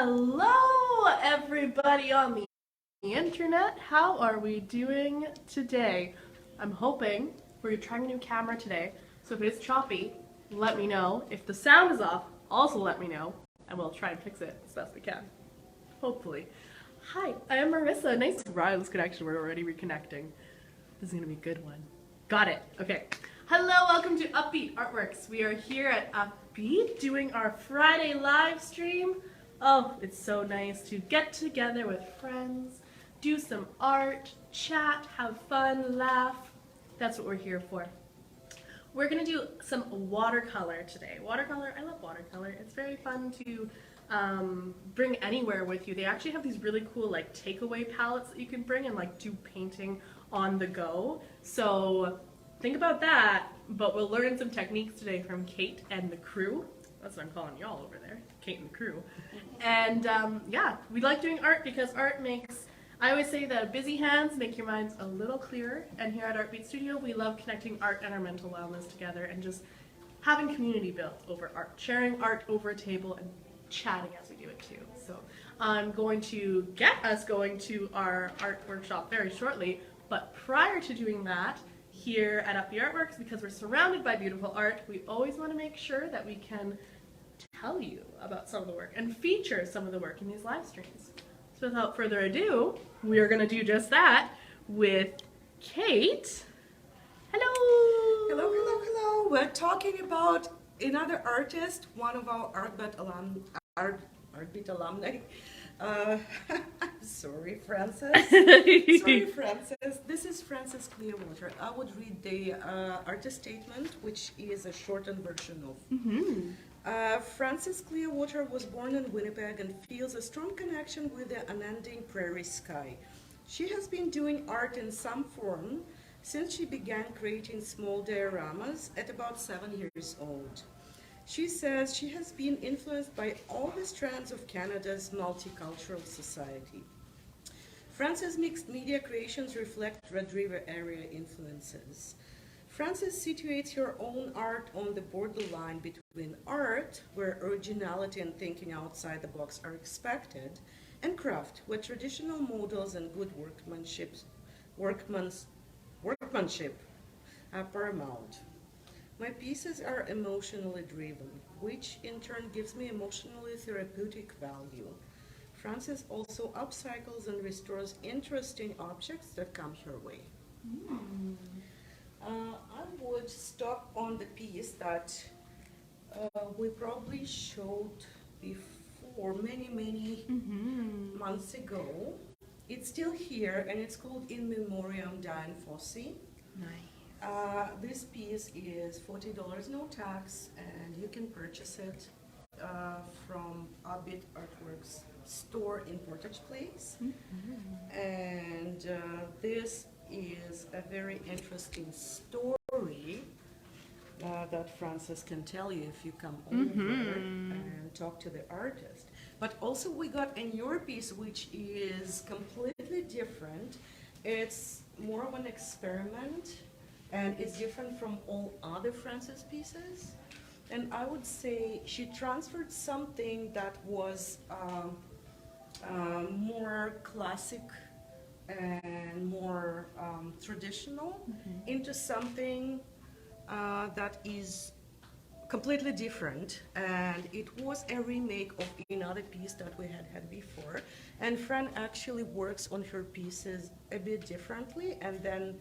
Hello, everybody on the internet. How are we doing today? I'm hoping we're trying a new camera today, so if it's choppy, let me know. If the sound is off, also let me know, and we'll try and fix it as best we can. Hopefully. Hi, I am Marissa. Nice wireless connection. We're already reconnecting. This is gonna be a good one. Got it. Okay. Hello, welcome to Upbeat Artworks. We are here at Upbeat doing our Friday live stream. Oh, it's so nice to get together with friends, do some art, chat, have fun, laugh. That's what we're here for. We're gonna do some watercolor today. Watercolor, I love watercolor. It's very fun to bring anywhere with you. They actually have these really cool like takeaway palettes that you can bring and like do painting on the go. So think about that, but we'll learn some techniques today from Kate and the crew. That's what I'm calling y'all over there, Kate and the crew. And yeah, we like doing art because art makes, I always say that busy hands make your minds a little clearer. And here at Artbeat Studio, we love connecting art and our mental wellness together and just having community built over art, sharing art over a table and chatting as we do it too. So I'm going to get us going to our art workshop very shortly, but prior to doing that, here at Upbeat Artworks, because we're surrounded by beautiful art, we always want to make sure that we can tell you about some of the work and feature some of the work in these live streams. So without further ado, we are going to do just that with Kate. Hello! Hello, hello, hello. We're talking about another artist, one of our Artbeat alumni. Sorry, Frances. Sorry, Frances. This is Frances Clearwater. I would read the artist statement, which is a shortened version of. Frances Clearwater was born in Winnipeg and feels a strong connection with the unending prairie sky. She has been doing art in some form since she began creating small dioramas at about 7 years old. She says she has been influenced by all the strands of Canada's multicultural society. Frances' mixed media creations reflect Red River area influences. Frances situates her own art on the borderline between art, where originality and thinking outside the box are expected, and craft, where traditional models and good workmanship are paramount. My pieces are emotionally driven, which in turn gives me emotionally therapeutic value. Frances also upcycles and restores interesting objects that come her way. I would stop on the piece that we probably showed before many months ago. It's still here and it's called In Memoriam Diane Fossey. Nice. This piece is $40, no tax, and you can purchase it from Upbeat Artworks store in Portage Place. And this is a very interesting story that Frances can tell you if you come over and talk to the artist. But also we got a newer piece which is completely different. It's more of an experiment. And it's different from all other Frances pieces. And I would say she transferred something that was more classic and more traditional into something that is completely different. And it was a remake of another piece that we had before. And Fran actually works on her pieces a bit differently, and then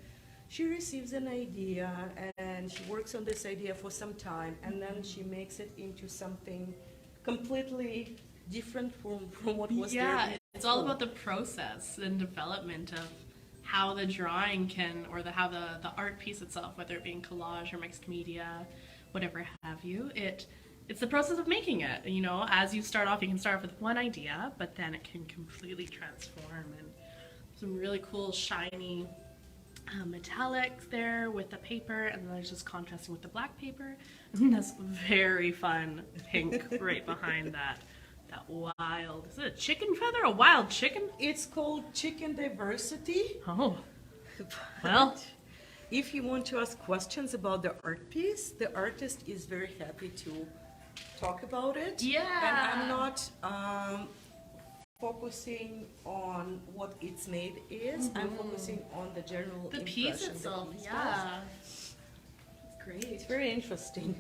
she receives an idea and she works on this idea for some time, and then she makes it into something completely different from what was there before. Yeah, it's all about the process and development of how the drawing can, or how the art piece itself, whether it being collage or mixed media, whatever have you, it's the process of making it. You know, as you start off, you can start off with one idea, but then it can completely transform, and some really cool shiny metallics there with the paper, and then there's just contrasting with the black paper, and that's very fun pink right behind that wild, is it a chicken feather, a wild chicken? It's called Chicken Diversity. Oh, well, if you want to ask questions about the art piece, the artist is very happy to talk about it. Yeah. And I'm not focusing on what its made is. I'm focusing on the general The impression. piece itself, the piece yeah. does. It's great. It's very interesting.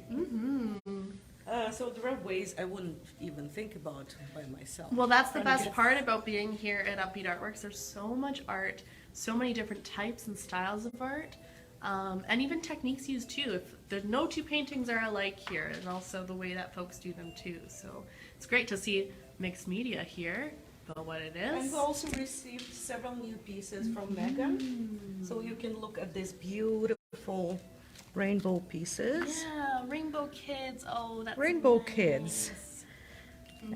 So there are ways I wouldn't even think about by myself. Well, that's the Trying to best get- part about being here at Upbeat Artworks. There's so much art, so many different types and styles of art, and even techniques used too. If the no two paintings are alike here, and also the way that folks do them too. So it's great to see mixed media here, but what it And is. we also received several new pieces from Megan. So you can look at these beautiful rainbow pieces. Yeah, Rainbow Kids. Oh, that's Rainbow nice. Kids.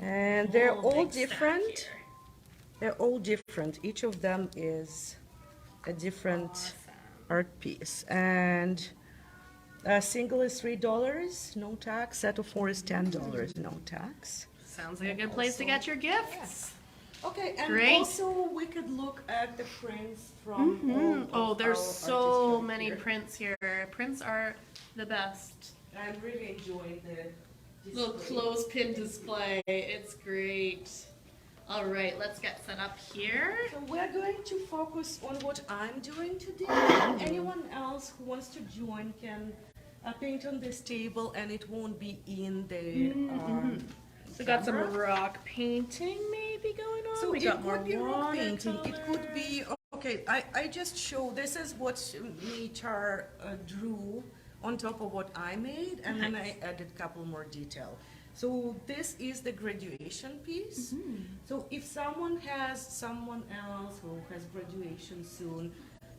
And they're Whole all big stack different. here. They're all different. Each of them is a different Awesome. art piece. And a single is $3, no tax. Set of 4 is $10, no tax. Sounds like a good place to get your gifts. Okay, and Great. also we could look at the prints from all Oh, of there's our so artists right many here. prints here. Prints are the best. I'm really enjoying the Little display. clothespin display. It's great. All right, let's get set up here. So we're going to focus on what I'm doing today. Anyone else who wants to join can paint on this table, and it won't be in the We got some camera. rock painting maybe going on. So we it got more could be rock painting. It watercolor. could be okay. I just show this is what Mitar drew on top of what I made, and then I added a couple more detail. So this is the graduation piece. So if someone has someone else who has graduation soon,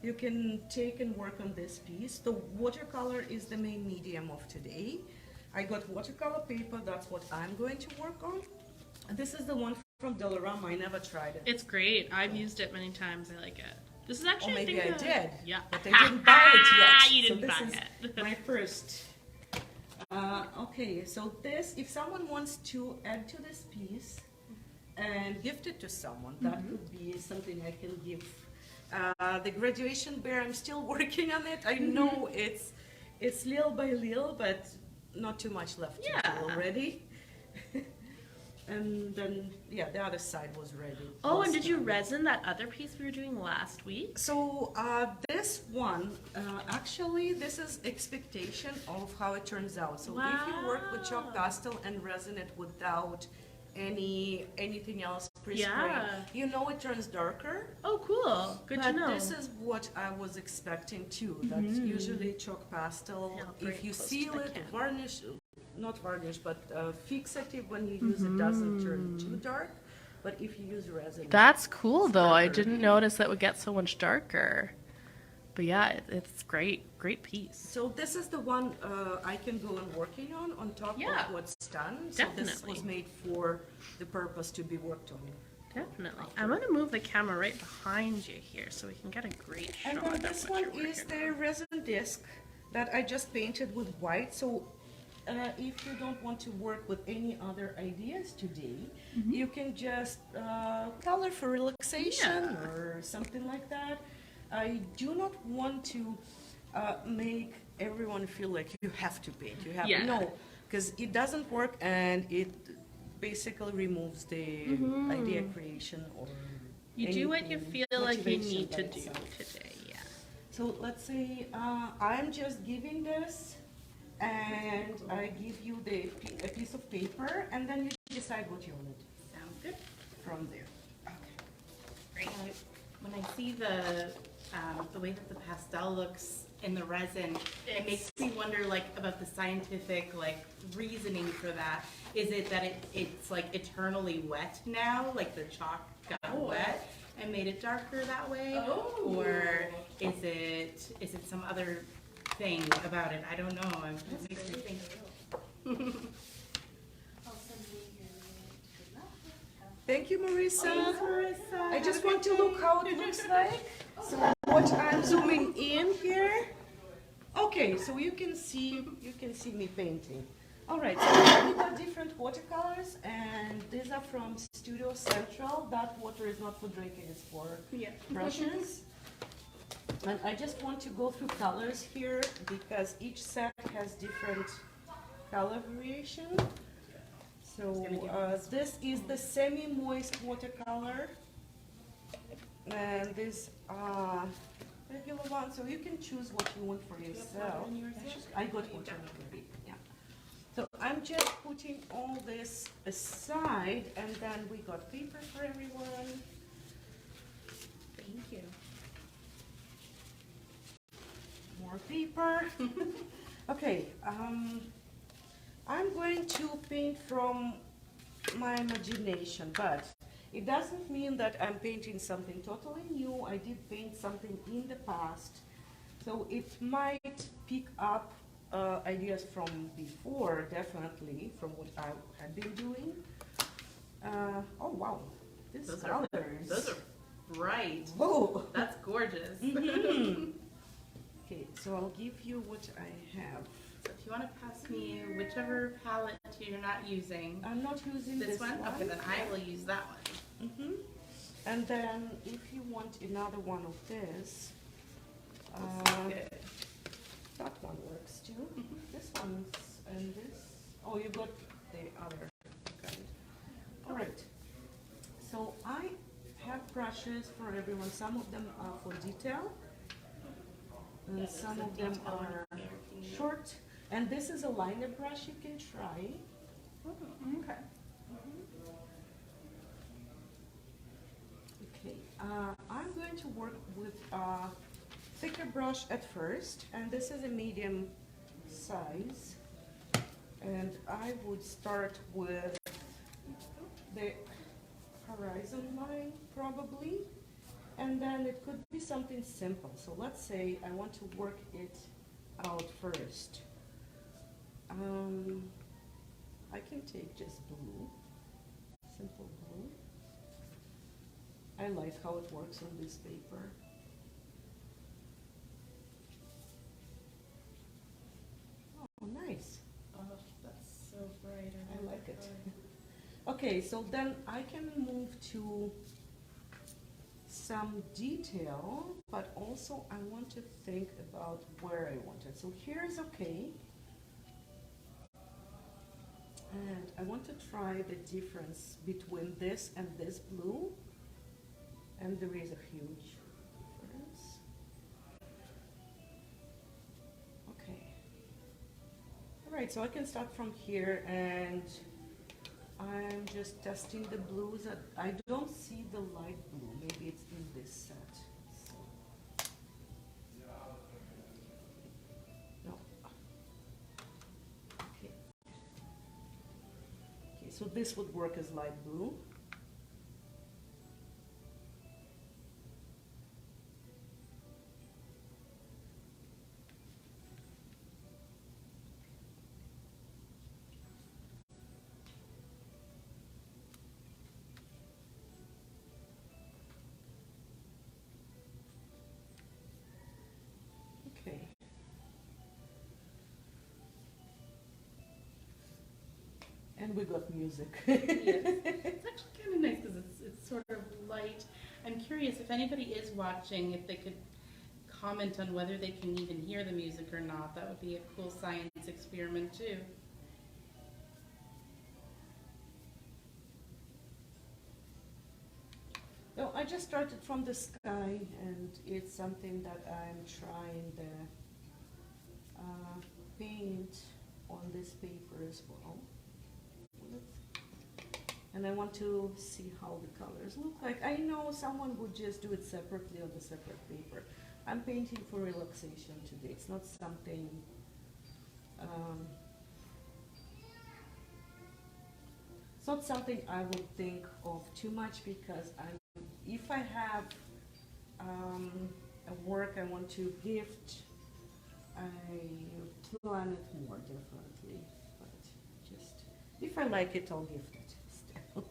you can take and work on this piece. The watercolor is the main medium of today. I got watercolor paper, that's what I'm going to work on. And this is the one from Dollarama, I never tried it. It's great. I've used it many times. I like it. This is Or actually maybe I think, did, Yeah. but I didn't buy it yet. You didn't so buy this it. is my first. Okay, so this, if someone wants to add to this piece and gift it to someone, that could be something I can give. The graduation bear, I'm still working on it. I know it's little by little, but not too much left to Yeah. do already. And then, yeah, the other side was ready. Oh, was and did you done. resin that other piece we were doing last week? So this one, actually, this is expectation of how it turns out. So if you work with chalk Wow. pastel and resin it without anything else pre-spray, Yeah. you know it turns darker. Oh, cool. Good But to know. this is what I was expecting too. That's usually chalk pastel. Yeah, I'll bring If you it close to seal the it, camera. varnish, not varnish, but fixative when you use it doesn't turn too dark. But if you use resin, That's cool, though. I darker. didn't notice that would get so much darker. But yeah, it's great. Great piece. So this is the one I can go and working on top Yeah. of what's done. So this Definitely. was made for the purpose to be worked on. Definitely. I'm going to move the camera right behind you here so we can get a great shot And of then this what one you're is working the resin disc that I just painted with white. So if you don't want to work with any other ideas today, you can just color for relaxation Yeah. or something like that. I do not want to make everyone feel like you have to paint. You have Yeah. no, because it doesn't work and it basically removes the idea creation or You do what you anything, feel like you motivation need to by do itself. today. Yeah. So let's say I'm just giving this and I give you a piece of paper and then you decide what you want Sounds good. from there. Great. When I see the way that the pastel looks in the resin, it makes me wonder like about the scientific like reasoning for that. Is it that it's like eternally wet now, like the chalk got wet and made it darker that way, or is it some other thing about it? I don't know. It makes me think. Thank you, Marissa. Marissa. I just want to look how it looks like. So what I'm zooming in here. Okay, so you can see me painting. All right, so we got different watercolors, and these are from Studio Central. That water is not for drinking; it's for brushes. And I just want to go through colors here because each set has different color variation. So gonna give this is the semi-moist watercolor, and this regular one. So you can choose what you want for yourself. I got water already. Yeah. So I'm just putting all this aside, and then we got paper for everyone. Thank you. More paper. Okay. I'm going to paint from my imagination, but it doesn't mean that I'm painting something totally new. I did paint something in the past, so it might pick up ideas from before, definitely, from what I had been doing. Oh wow, these colors. Those are bright. Whoa! That's gorgeous. Mhm. Okay, so I'll give you what I have. So if you want to pass me whichever palette you're not using, I'm not using this one? Okay, then I will use that one. Mm-hmm. And then if you want another one of this, Good. that one works too. This one's and this. Oh, you got the other kind. All right. So I have brushes for everyone. Some of them are for detail, and some of them are short. And this is a liner brush you can try. Oh, okay. Okay, I'm going to work with a thicker brush at first, and this is a medium size. And I would start with the horizon line probably, and then it could be something simple. So let's say I want to work it out first. I can take just blue, simple blue. I like how it works on this paper. Oh, nice. Oh, that's so bright. I like it. Okay, so then I can move to some detail, but also I want to think about where I want it. So here is okay. And I want to try the difference between this and this blue. And there is a huge difference. Okay. All right, so I can start from here, and I'm just testing the blues. That I don't see the light blue. Maybe it's in this set. So. No. Okay. Okay, so this would work as light blue. Okay. And we got music. Yes. It's actually kind of nice because it's sort of light. I'm curious if anybody is watching, if they could comment on whether they can even hear the music or not. That would be a cool science experiment too. No, I just started from the sky, and it's something that I'm trying to paint on this paper as well. And I want to see how the colors look like. I know someone would just do it separately on the separate paper. I'm painting for relaxation today. It's not something it's not something I would think of too much, because if I have a work I want to gift, I plan it more definitely. But just if I like it, I'll gift it still.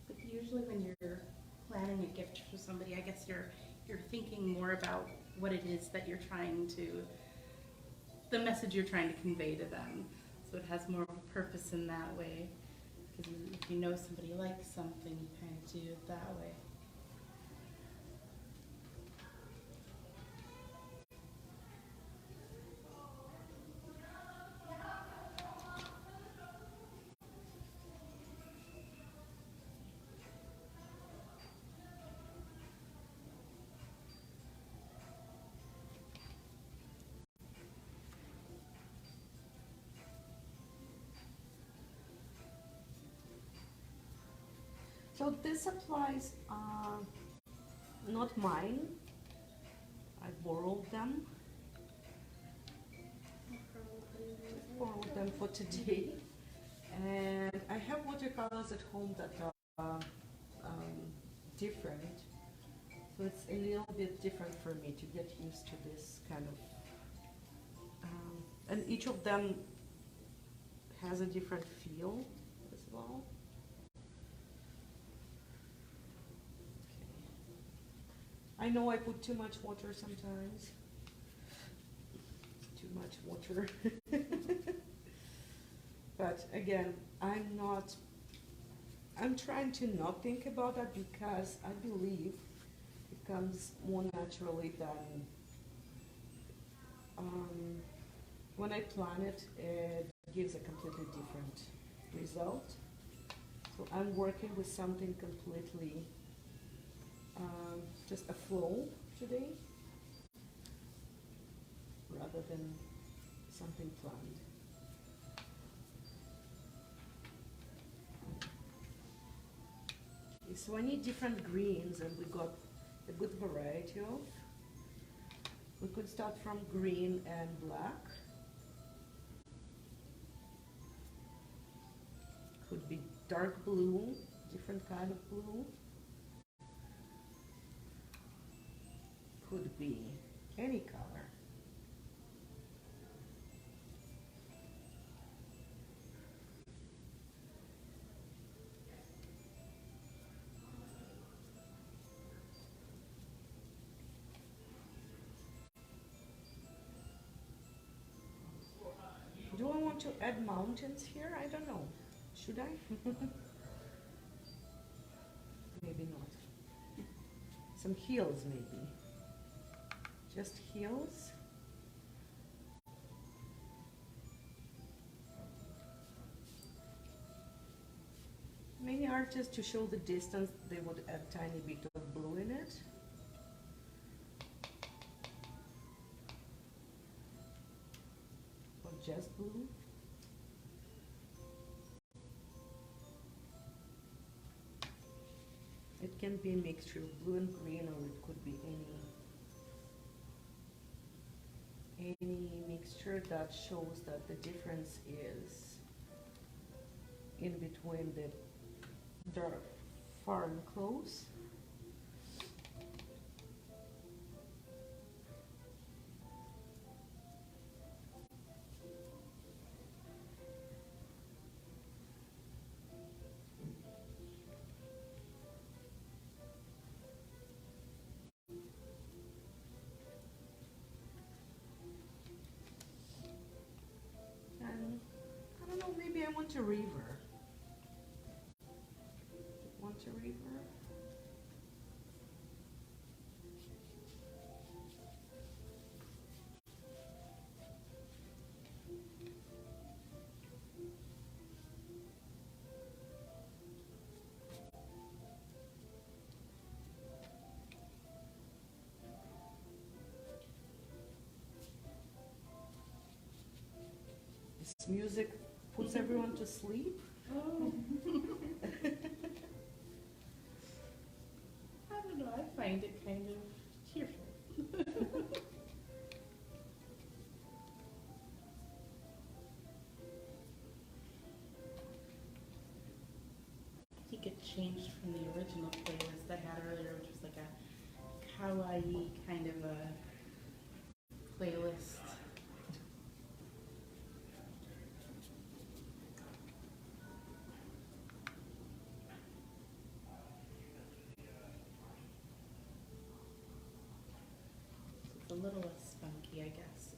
But usually when you're planning a gift for somebody, I guess you're thinking more about what it is that you're trying to, the message you're trying to convey to them. So it has more of a purpose in that way. Because if you know somebody likes something, you kind of do it that way. So this applies, not mine. I borrowed them. Borrowed them for today. And I have watercolors at home that are different. So it's a little bit different for me to get used to this kind of, and each of them has a different feel as well. I know I put too much water sometimes. Too much water. But again, I'm trying to not think about that because I believe it comes more naturally than when I plan it, it gives a completely different result. So I'm working with something completely, just a flow today, rather than something planned. Okay, so I need different greens, and we got a good variety of. We could start from green and black. Could be dark blue, different kind of blue. Could be any color. Do I want to add mountains here? I don't know. Should I? Maybe not. Some hills, maybe. Just hills. Many artists, to show the distance, they would add tiny bit of blue in it. Or just blue. It can be a mixture of blue and green, or it could be any mixture that shows that the difference is in between the dark, far and close. And I don't know, maybe I want a river. Want a river? This music puts everyone to sleep. Oh. I don't know, I find it kind of cheerful. I think it changed from the original playlist I had earlier, which was like a kawaii kind of a playlist. It's a little less spunky, I guess.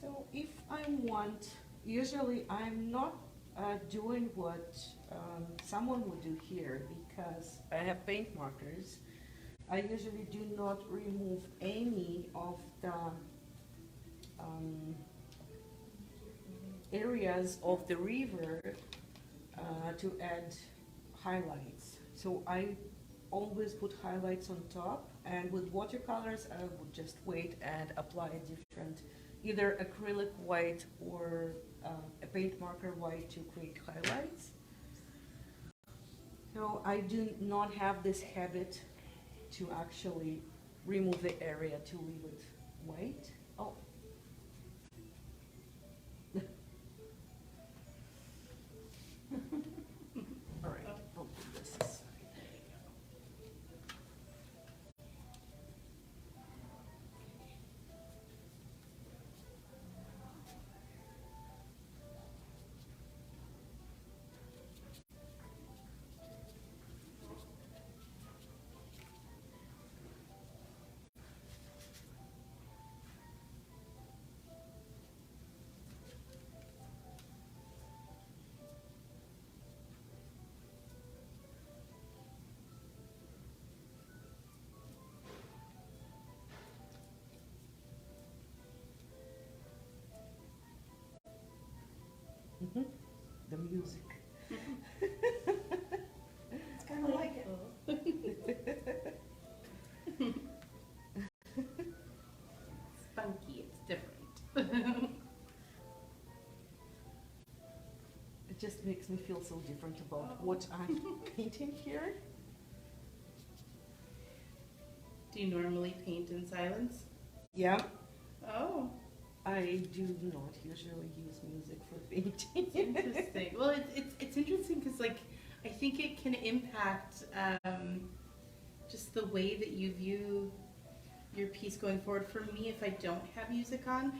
So if I want, usually I'm not doing what someone would do here because I have paint markers. I usually do not remove any of the areas of the river to add highlights. So I always put highlights on top, and with watercolors I would just wait and apply a different, either acrylic white or a paint marker white to create highlights. So I do not have this habit to actually remove the area to leave it white. Oh. All right, I'll put this aside. There you go. The music. It's kind of like it. It's funky, it's different. It just makes me feel so different about what I'm painting here. Do you normally paint in silence? Yeah, Oh, I do not usually use music for painting. interesting. Well, it's interesting because like I think it can impact just the way that you view your piece going forward. For me, if I don't have music on,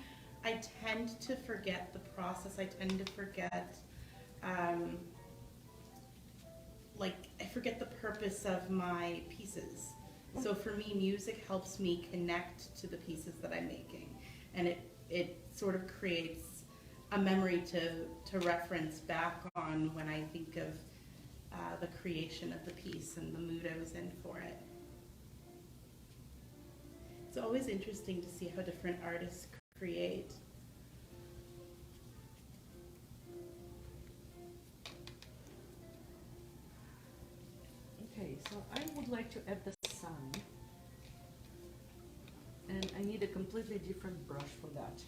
I tend to forget the process. I tend to forget, like I forget the purpose of my pieces. So for me, music helps me connect to the pieces that I'm making, and it sort of creates a memory to reference back on when I think of the creation of the piece and the mood I was in for it. It's always interesting to see how different artists create. Okay, so I would like to add the sun. And I need a completely different brush for that.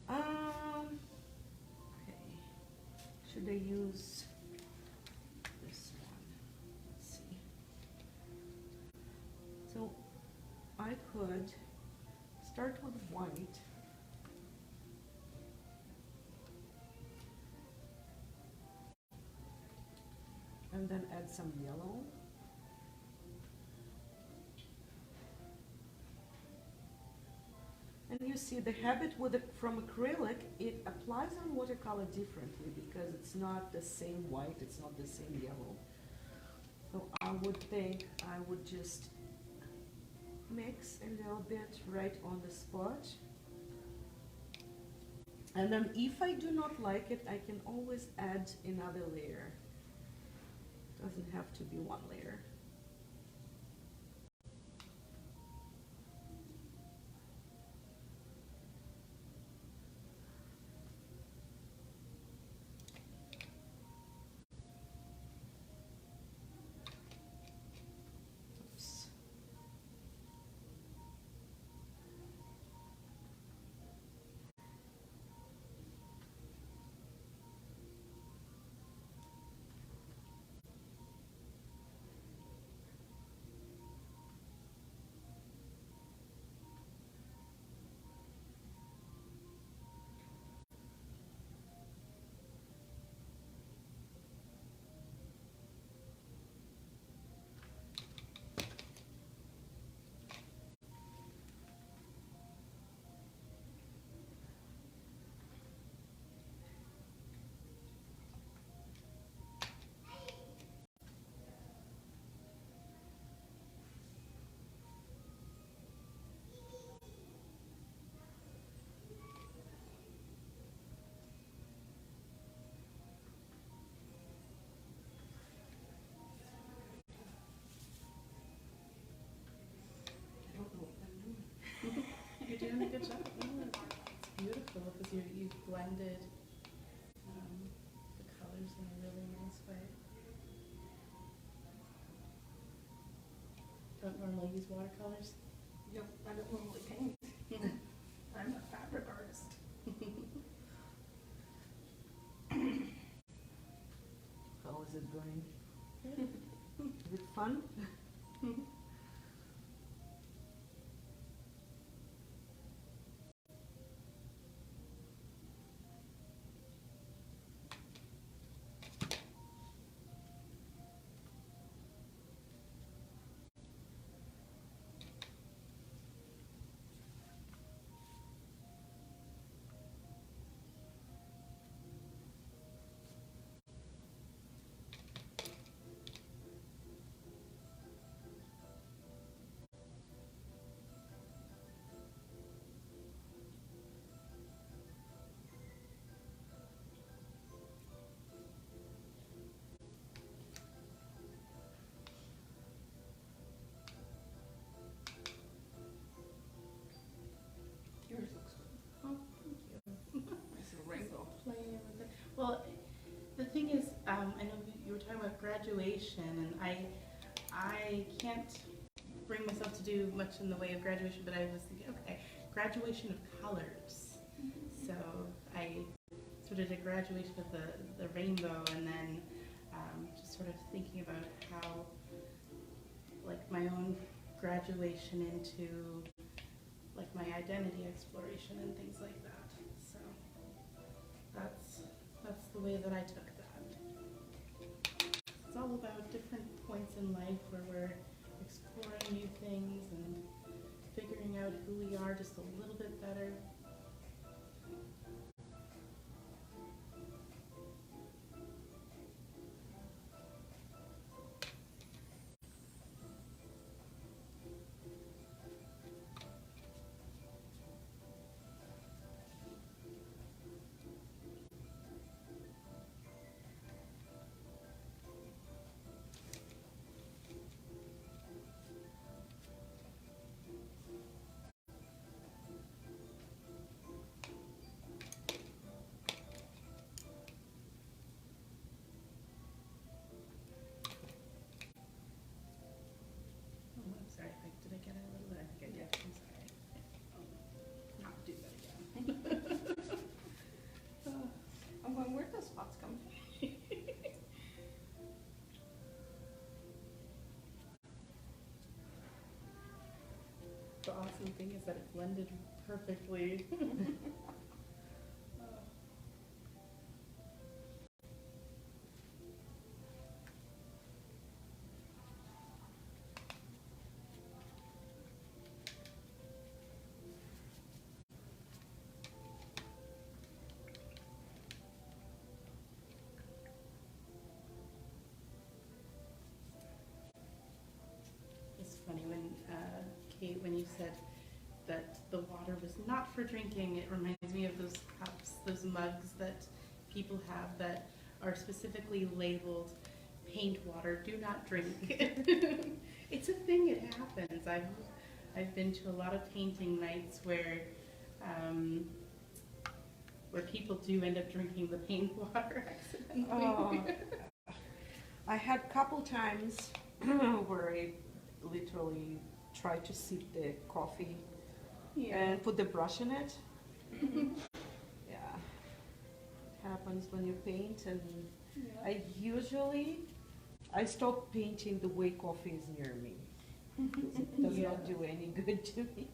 Okay. Should I use this one? Let's see. So I could start with white. And then add some yellow. And you see the habit with from acrylic, it applies on watercolor differently because it's not the same white, it's not the same yellow. So I would think I would just mix a little bit right on the spot. And then if I do not like it, I can always add another layer. Doesn't have to be one layer. Oops. You're doing a good job. Oh, it's beautiful. This you've blended the colors in a really nice way. Don't normally use watercolors? Yep, I don't normally paint. I'm a fabric artist. How is it going? Is it fun? Yours looks good. Oh, thank you. Nice little rainbow. Playing with it. Well, the thing is, I know you were talking about graduation, and I can't bring myself to do much in the way of graduation, but I was thinking, okay, graduation of colors. So I sort of did graduation of the rainbow, and then just sort of thinking about how, like, my own graduation into, like, my identity exploration and things like that. So that's the way that I took that. It's all about different points in life where we're exploring new things and figuring out who we are just a little bit better. Oh, I'm sorry. Did I get it a little bit? I think I did. I'm sorry. I'll not do that again. I'm going, where'd those spots come from? The awesome thing is that it blended perfectly. It's funny when Kate, when you said that the water was not for drinking, it reminds me of those cups, those mugs that people have that are specifically labeled paint water, do not drink. It's a thing, it happens. I've been to a lot of painting nights where people do end up drinking the paint water accidentally. Oh, I had a couple times where I literally tried to sip the coffee Yeah. and put the brush in it. Yeah, it happens when you paint, and Yeah. I stop painting the way coffee is near me, because it does Yeah. not do any good to me.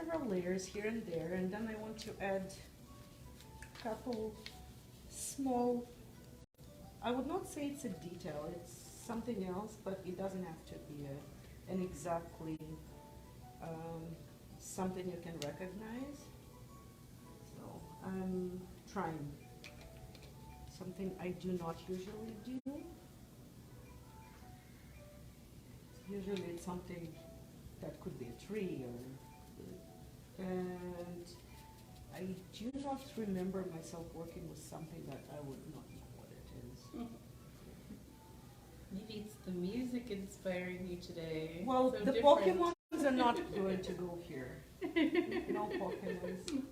several layers here and there, and then I want to add a couple small, I would not say it's a detail, it's something else, but it doesn't have to be an exactly something you can recognize. So I'm trying something I do not usually do. Usually it's something that could be a tree, and I do not remember myself working with something that I would not know what it is. Maybe it's the music inspiring you today. Well, So the different. Pokemons are not going to go here. No Pokemons.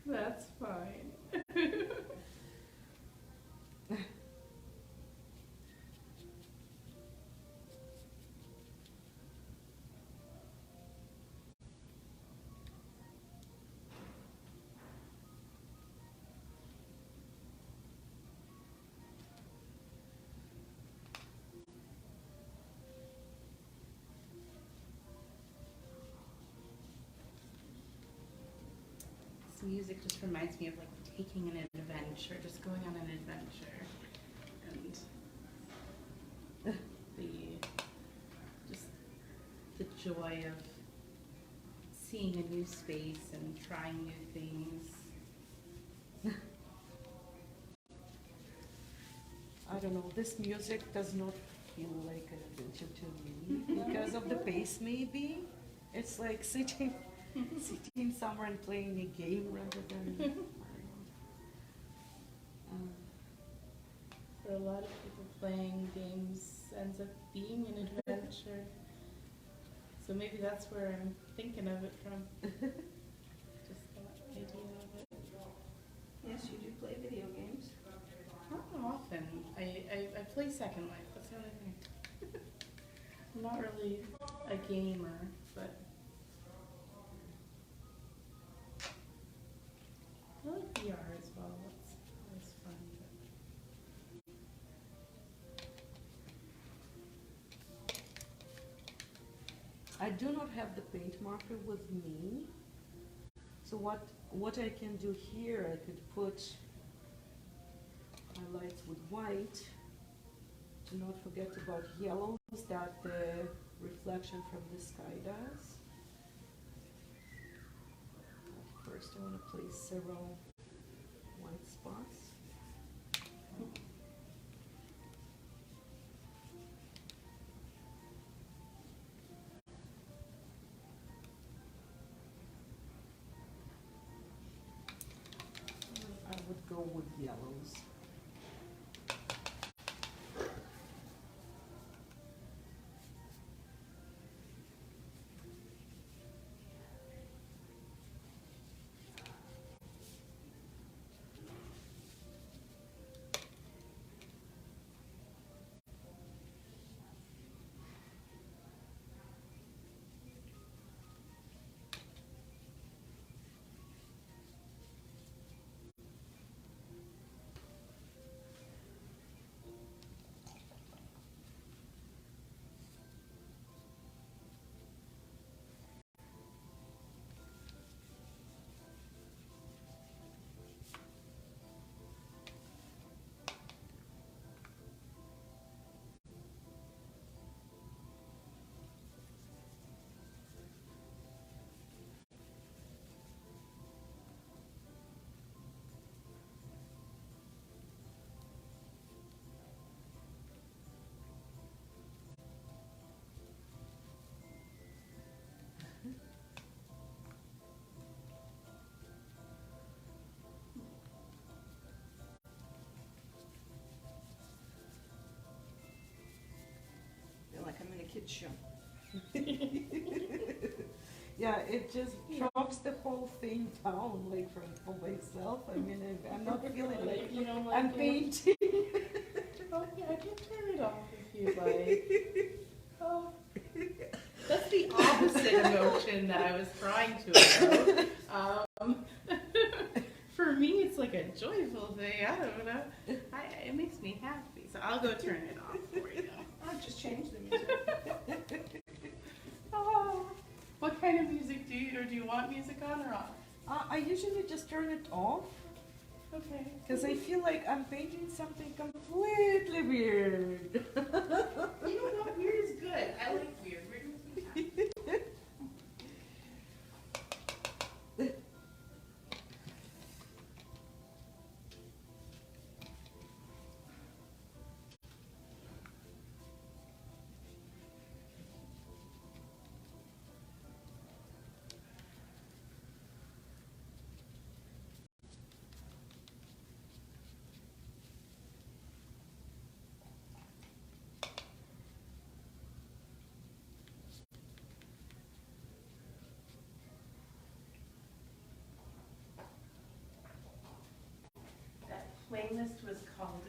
That's fine. This music just reminds me of like taking an adventure, just going on an adventure, and the joy of seeing a new space and trying new things. I don't know, this music does not feel like an adventure to me because of the pace maybe. It's like sitting somewhere and playing a game rather than, For a lot of people, playing games ends up being an adventure. So maybe that's where I'm thinking of it from. Just that idea of it. Yes, you do play video games. Not often. I play Second Life, that's the only thing. I'm not really a gamer, but I like VR as well. That's always fun. I do not have the paint marker with me. So what I can do here, I could put highlights with white. Do not forget about yellows that the reflection from the sky does. First I want to place several white spots. I would go with yellows. Feel like I'm in a kid's show. Yeah, it just drops the whole thing down, like for myself. I mean, I'm not feeling like you don't like I'm it? painting. Oh yeah, I can turn it off if you'd like. Oh. That's the opposite emotion that I was trying to evoke. For me, it's like a joyful thing. I don't know. It makes me happy. So I'll go turn it off for you. I'll just change the music. Oh, what kind of music do you do you want music on or off? I usually just turn it off Okay. because I feel like I'm painting something completely weird. You know what? Weird is good. I like weird. Weird makes me happy. That playlist was called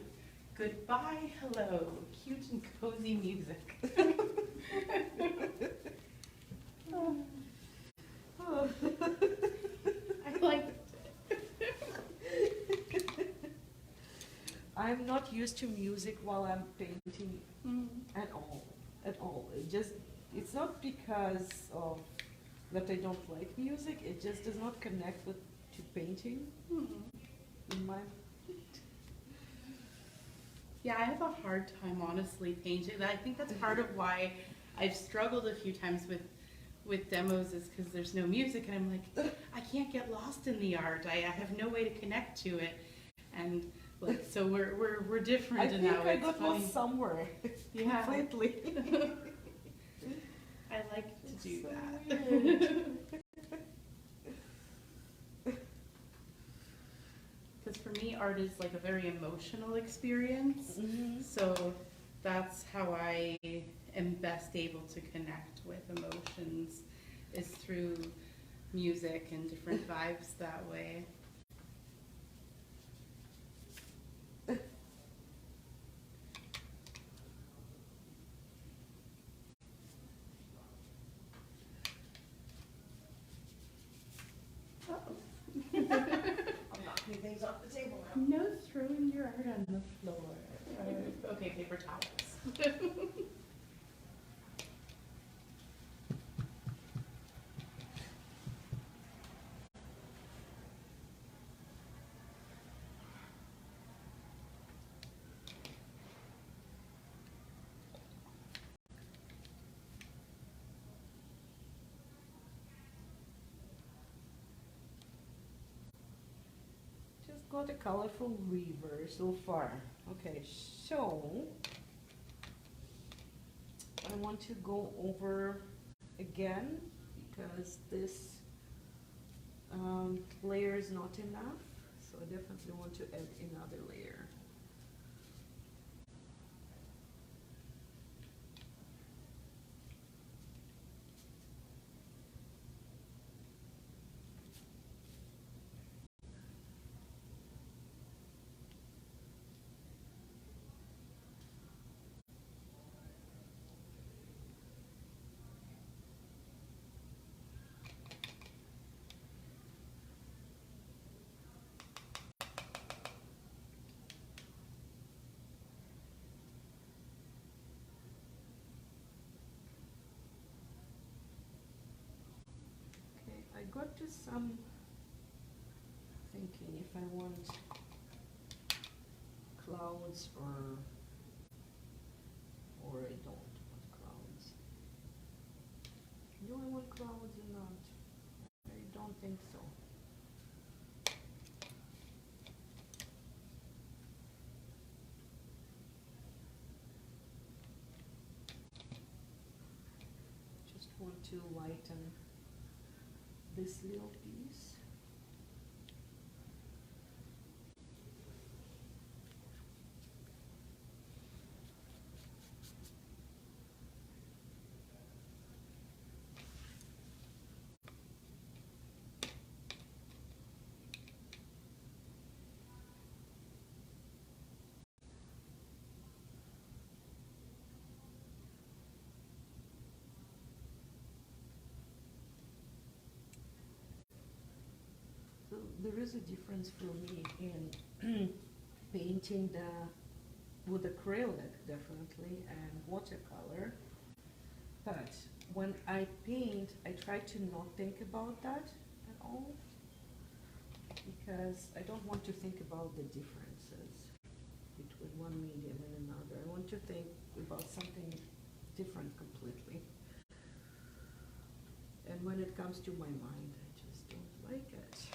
Goodbye, Hello, Cute and Cozy Music. Oh. I liked it. I'm not used to music while I'm painting at all. At all. It's not because of that I don't like music. It just does not connect with to painting in my. Yeah, I have a hard time honestly painting. I think that's part of why I've struggled a few times with demos is because there's no music and I'm like, I can't get lost in the art. I have no way to connect to it. And like so we're different I in think that way. I It's got funny. lost somewhere. Yeah. Completely. I like to do So that. weird. Because for me, art is like a very emotional experience. So that's how I am best able to connect with emotions is through music and different vibes that way. I'm knocking things off the table now. No throwing your art on the floor. Okay, paper towels. Just got a colorful river so far. Okay, so I want to go over again because this layer is not enough, so I definitely want to add another layer. Okay, I got to some thinking if I want clouds or I don't want clouds. Do I want clouds or not? I don't think so. Just want to lighten this little piece. So there is a difference for me in painting with acrylic, definitely, and watercolor. But when I paint, I try to not think about that at all, because I don't want to think about the differences between one medium and another. I want to think about something different completely. And when it comes to my mind, I just don't like it.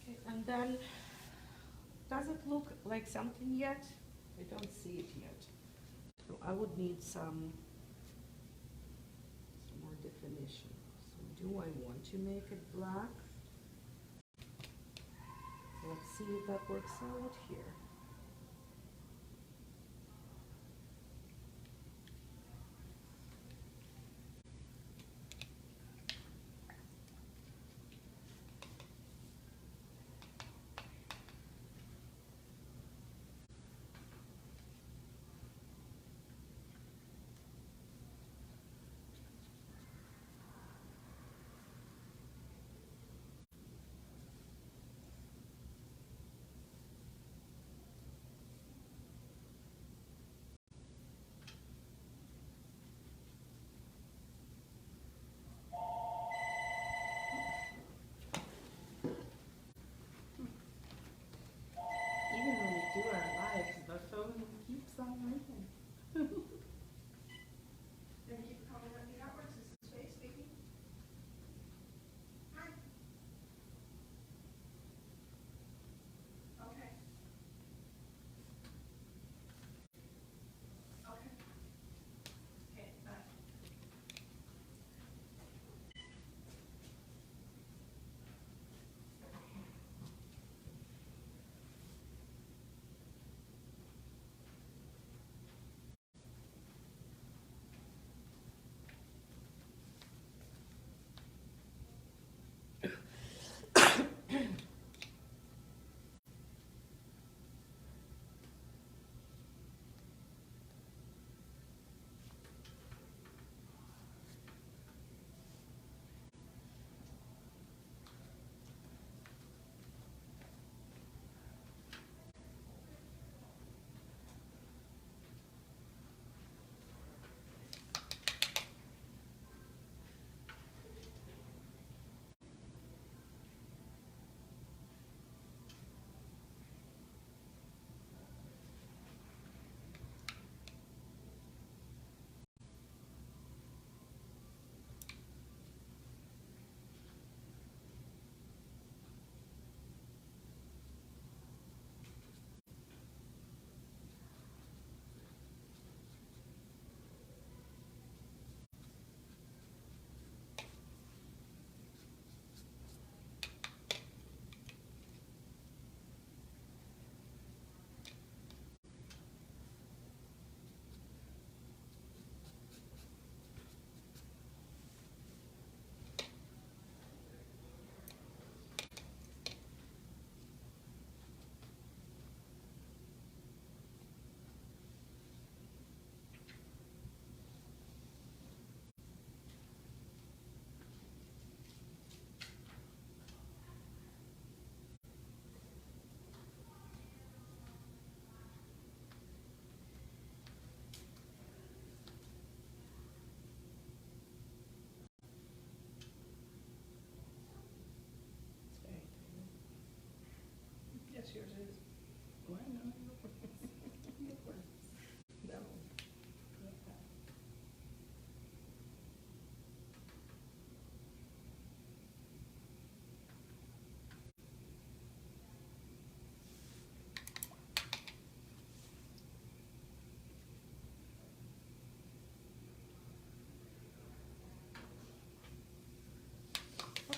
Okay, and then, does it look like something yet? I don't see it yet. So I would need some more definition. So do I want to make it black? Let's see if that works out here.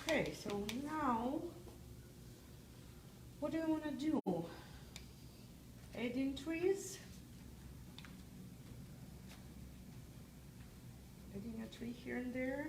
Okay, so now, what do I want to do? Adding trees? Adding a tree here and there?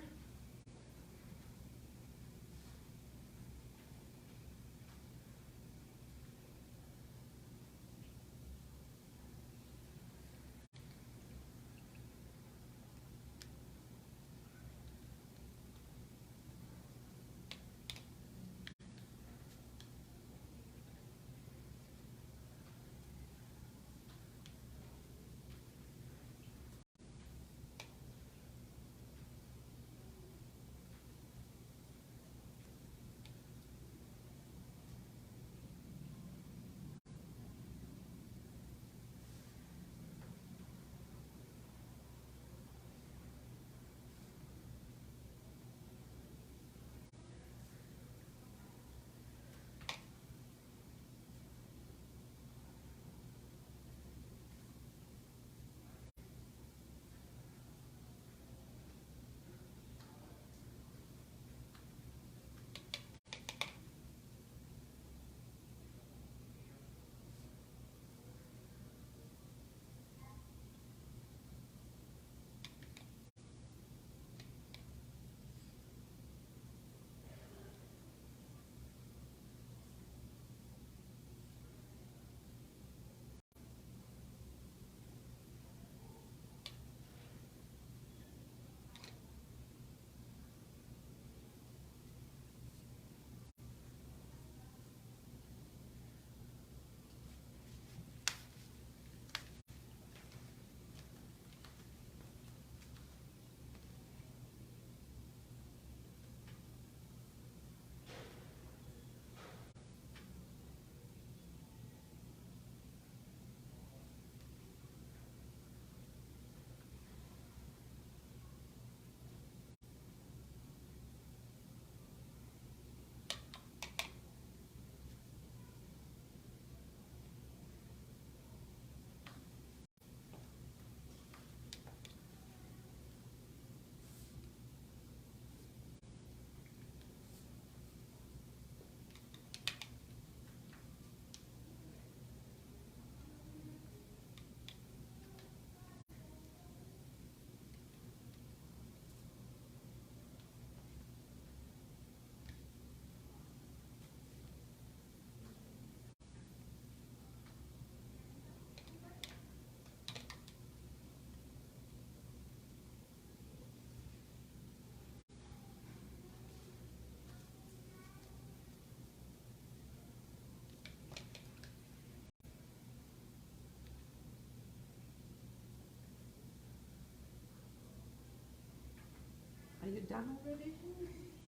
Are you done already?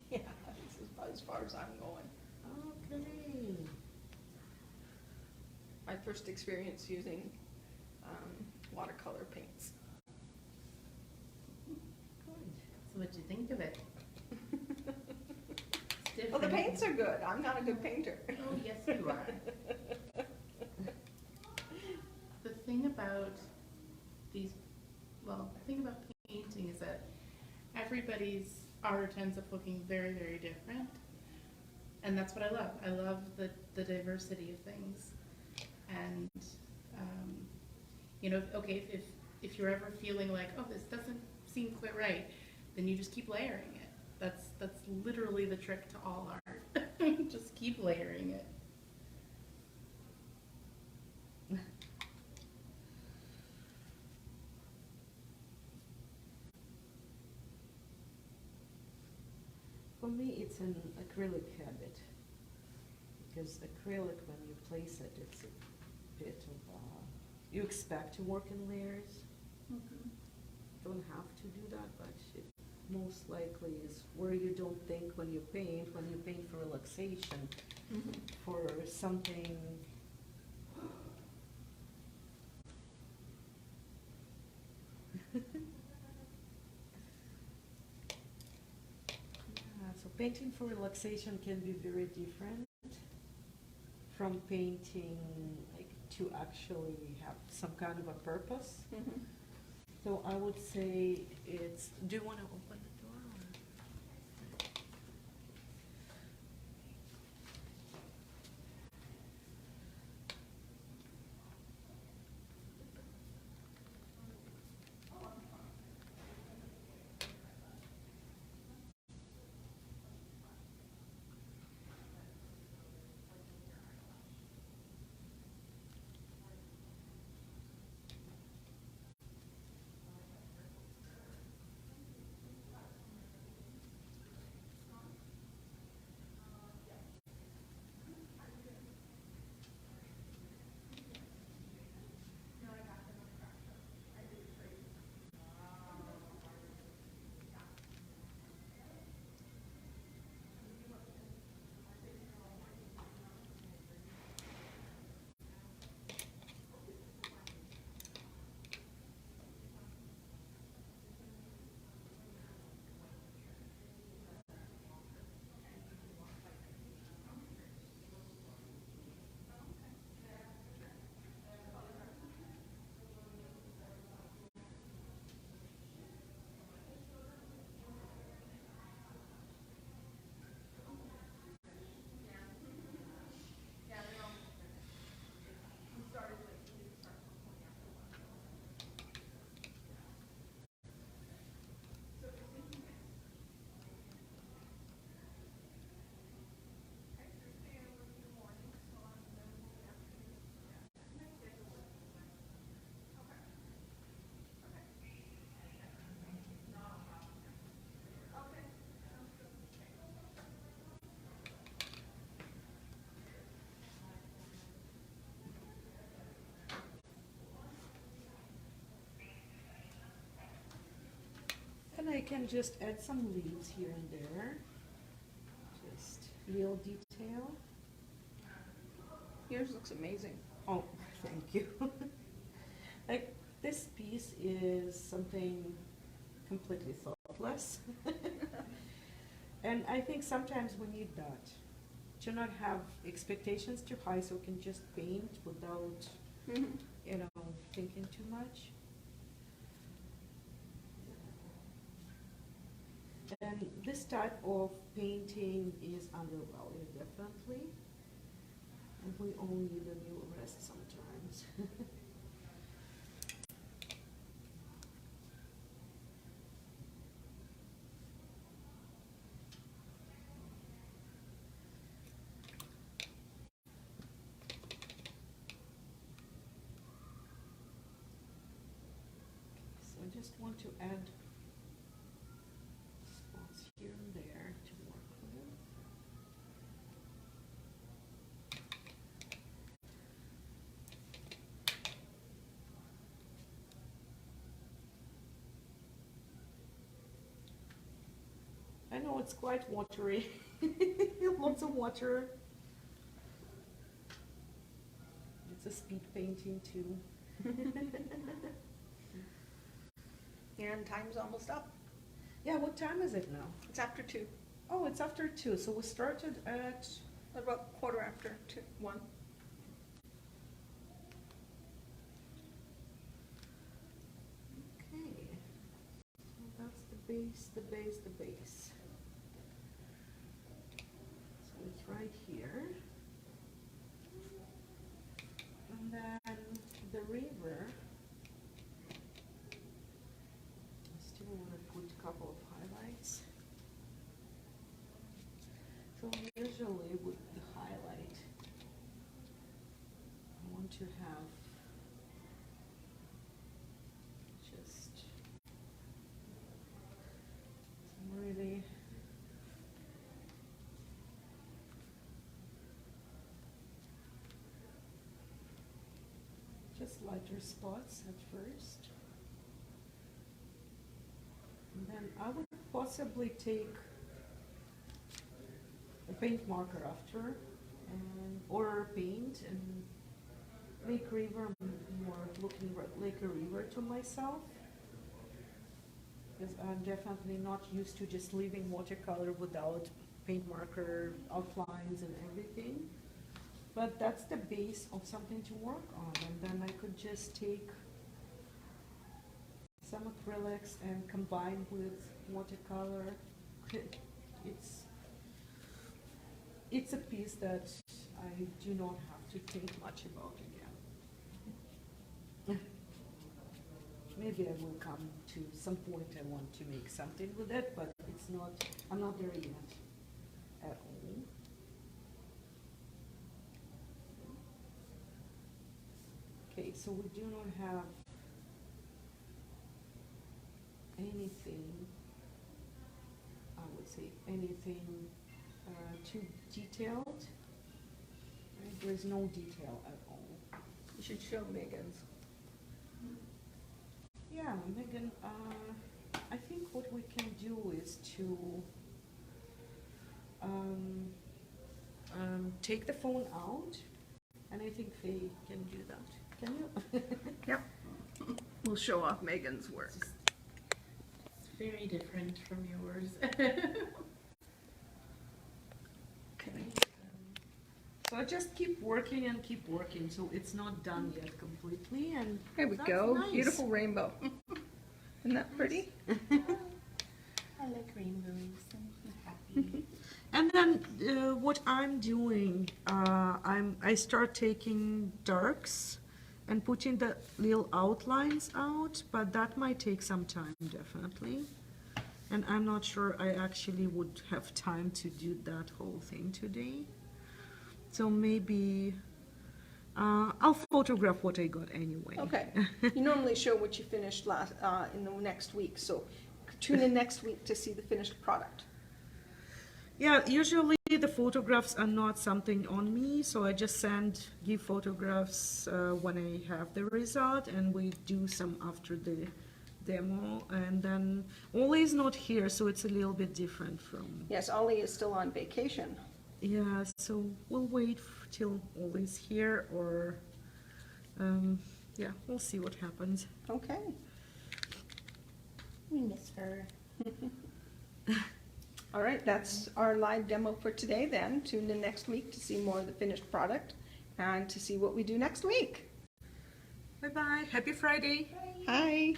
Yeah, this is about as far as I'm going. Okay. My first experience using watercolor paints. Good. So what'd you think of it? It's Well, the different. paints are good. I'm not a good painter. Oh, yes, you are. The thing about these, well, the thing about painting is that everybody's art ends up looking very, very different. And that's what I love. I love the diversity of things. And, you know, okay, if you're ever feeling like, oh, this doesn't seem quite right, then you just keep layering it. That's literally the trick to all art. Just keep layering it. For me, it's an acrylic habit. Because acrylic, when you place it, it's a bit of, you expect to work in layers. Mm-hmm. Don't have to do that, but it most likely is where you don't think when you paint for relaxation, for something. Yeah, so painting for relaxation can be very different from painting like to actually have some kind of a purpose. So I would say it's, do you want to open the door? Or? I can just add some leaves here and there. Just little detail. Yours looks amazing. Oh, thank you. Like, this piece is something completely thoughtless. And I think sometimes we need that. To not have expectations too high so we can just paint without, you know, thinking too much. And this type of painting is undervalued, definitely. And we all need a little rest sometimes. So I just want to add spots here and there to work with. I know it's quite watery, lots of water. It's a speed painting too. And time's almost up. Yeah, what time is it now? It's after 2, Oh, it's after 2, so we started at, about quarter after 1. okay. So that's the base, the base, the base. So it's right here. And then the river. I still want to put a couple of highlights. So usually with the highlight, I want to have just some really just lighter spots at first. And then I would possibly take a paint marker after, and, or paint and make river more looking like a river to myself. Because I'm definitely not used to just leaving watercolor without paint marker outlines and everything. But that's the base of something to work on, and then I could just take some acrylics and combine with watercolor. It's a piece that I do not have to think much about again. Maybe I will come to some point I want to make something with it, but it's not, I'm not there yet at all. Okay, so we do not have anything, I would say anything too detailed. Right? There is no detail at all. You should show Megan's. Yeah, Megan, I think what we can do is to take the phone out, and I think Faye can do that. Can you? Yep. We'll show off Megan's work. It's very different from yours. Okay. So I just keep working and keep working, so it's not done yet completely, and There we that's go. nice. Beautiful rainbow. Isn't that pretty? I like rainbows. I'm happy. And then what I'm doing, I start taking darks and putting the little outlines out, but that might take some time, definitely. And I'm not sure I actually would have time to do that whole thing today. So maybe I'll photograph what I got anyway. Okay. You normally show what you finished last in the next week, so tune in next week to see the finished product. Yeah, usually the photographs are not something on me, so I just give photographs when I have the result, and we do some after the demo, and then Ollie is not here, so it's a little bit different from. Yes, Ollie is still on vacation. Yeah, so we'll wait till Ollie's here, or yeah, we'll see what happens. Okay. We miss her. All right, that's our live demo for today then. Tune in next week to see more of the finished product and to see what we do next week. Bye bye. Happy Friday. Hi.